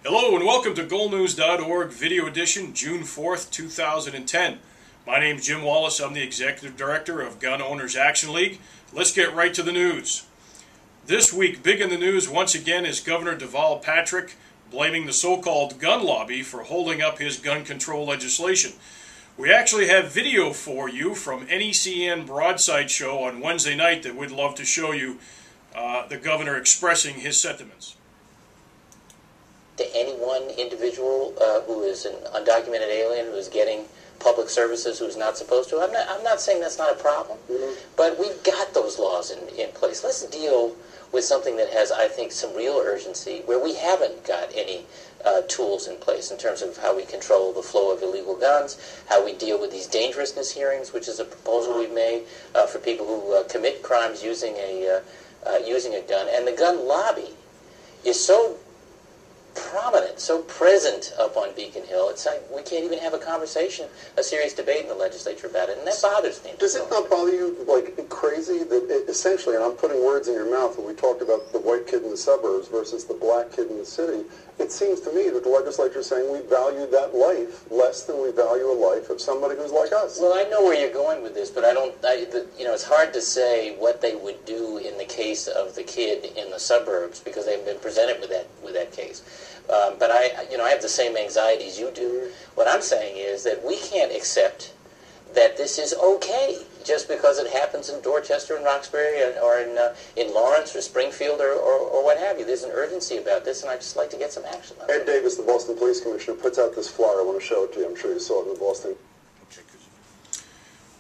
Hello and welcome to GoalNews.org Video Edition, June 4th, 2010. My name is Jim Wallace. I'm the Executive Director of Gun Owners Action League. Let's get right to the news. This week, big in the news once again is Governor Deval Patrick blaming the so-called gun lobby for holding up his gun control legislation. We actually have video for you from NECN Broadside Show on Wednesday night that we'd love to show you the governor expressing his sentiments. To any one individual who is an undocumented alien who is getting public services who is not supposed to. I'm not saying that's not a problem, but we've got those laws in place. Let's deal with something that has, I think, some real urgency, where we haven't got any tools in place in terms of how we control the flow of illegal guns, how we deal with these dangerousness hearings, which is a proposal we've made for people who commit crimes using a gun. And the gun lobby is so prominent, so present up on Beacon Hill. It's like we can't even have a conversation, a serious debate in the legislature about it, and that bothers me. Does it not bother you like crazy that essentially, and I'm putting words in your mouth, when we talked about the white kid in the suburbs versus the black kid in the city, it seems to me that the legislature is saying we value that life less than we value a life of somebody who's like us. Well, I know where you're going with this, but it's hard to say what they would do in the case of the kid in the suburbs because they've been presented with that case. But I have the same anxieties you do. What I'm saying is that we can't accept that this is okay just because it happens in Dorchester and Roxbury or in Lawrence or Springfield or what have you. There's an urgency about this, and I'd just like to get some action on it. Ed Davis, the Boston Police Commissioner, puts out this flyer. I want to show it to you. I'm sure you saw it in the Boston.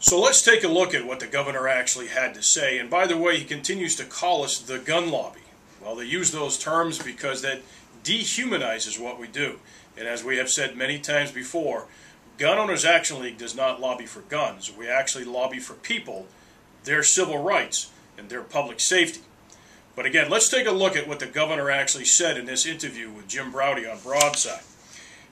So let's take a look at what the governor actually had to say. And by the way, he continues to call us the gun lobby. Well, they use those terms because that dehumanizes what we do. And as we have said many times before, Gun Owners Action League does not lobby for guns. We actually lobby for people, their civil rights, and their public safety. But again, let's take a look at what the governor actually said in this interview with Jim Browdy on Broadside.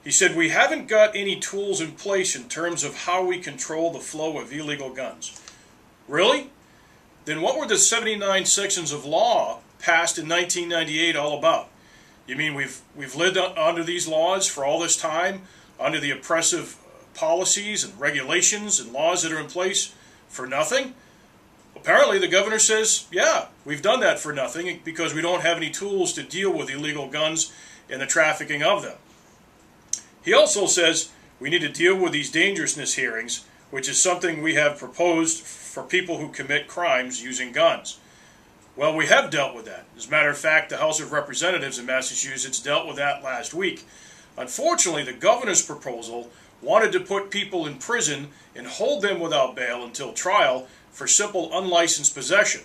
He said, "We haven't got any tools in place in terms of how we control the flow of illegal guns." Really? Then what were the 79 sections of law passed in 1998 all about? You mean we've lived under these laws for all this time, under the oppressive policies and regulations and laws that are in place for nothing? Apparently the governor says, yeah, we've done that for nothing because we don't have any tools to deal with illegal guns and the trafficking of them. He also says we need to deal with these dangerousness hearings, which is something we have proposed for people who commit crimes using guns. Well, we have dealt with that. As a matter of fact, the House of Representatives in Massachusetts dealt with that last week. Unfortunately, the governor's proposal wanted to put people in prison and hold them without bail until trial for simple unlicensed possession.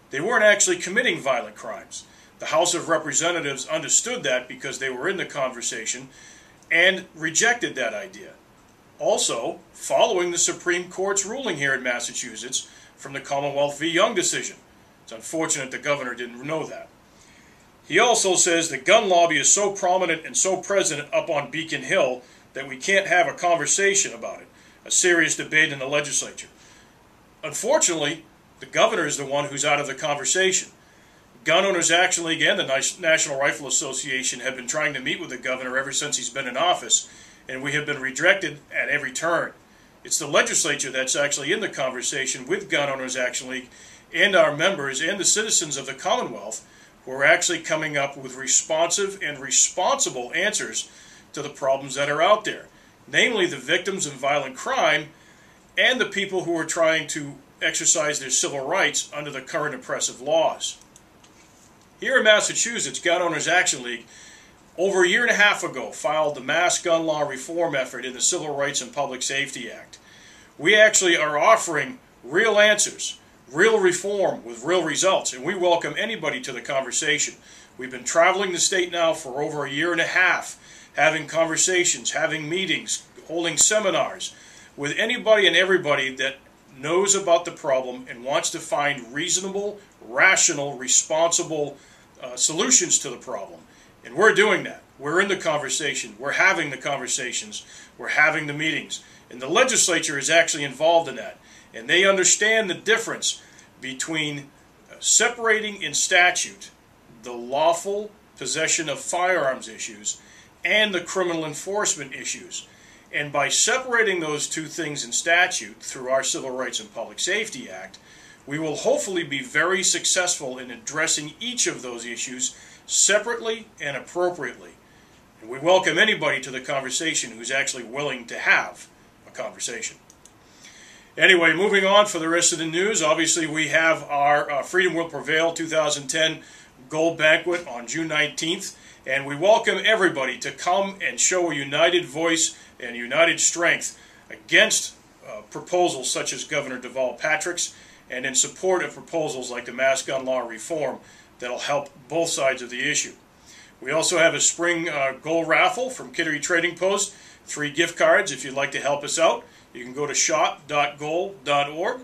They weren't actually committing violent crimes. The House of Representatives understood that because they were in the conversation and rejected that idea. Also, following the Supreme Court's ruling here in Massachusetts from the Commonwealth v. Young decision. It's unfortunate the governor didn't know that. He also says the gun lobby is so prominent and so present up on Beacon Hill that we can't have a conversation about it, a serious debate in the legislature. Unfortunately, the governor is the one who's out of the conversation. Gun Owners Action League and the National Rifle Association have been trying to meet with the governor ever since he's been in office, and we have been rejected at every turn. It's the legislature that's actually in the conversation with Gun Owners Action League and our members and the citizens of the Commonwealth who are actually coming up with responsive and responsible answers to the problems that are out there, namely the victims of violent crime and the people who are trying to exercise their civil rights under the current oppressive laws. Here in Massachusetts, Gun Owners Action League, over a year and a half ago, filed the mass gun law reform effort in the Civil Rights and Public Safety Act. We actually are offering real answers, real reform with real results, and we welcome anybody to the conversation. We've been traveling the state now for over a year and a half, having conversations, having meetings, holding seminars with anybody and everybody that knows about the problem and wants to find reasonable, rational, responsible solutions to the problem. And we're doing that. We're in the conversation. We're having the conversations. We're having the meetings. And the legislature is actually involved in that. And they understand the difference between separating in statute the lawful possession of firearms issues and the criminal enforcement issues. And by separating those two things in statute through our Civil Rights and Public Safety Act, we will hopefully be very successful in addressing each of those issues separately and appropriately. And we welcome anybody to the conversation who's actually willing to have a conversation. Anyway, moving on for the rest of the news, obviously we have our Freedom Will Prevail 2010 Gold Banquet on June 19th, and we welcome everybody to come and show a united voice and united strength against proposals such as Governor Deval Patrick's and in support of proposals like the mass gun law reform that will help both sides of the issue. We also have a spring gold raffle from Kittery Trading Post, 3 gift cards if you'd like to help us out. You can go to shop.gold.org.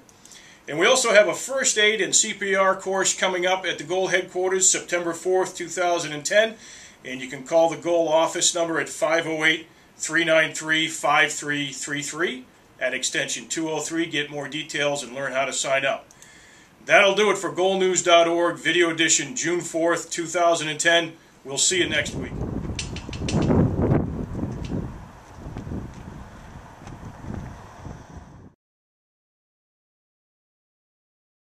And we also have a first aid and CPR course coming up at the Gold headquarters September 4th, 2010. And you can call the Gold office number at 508-393-5333 at extension 203. Get more details and learn how to sign up. That'll do it for goldnews.org, video edition June 4th, 2010. We'll see you next week.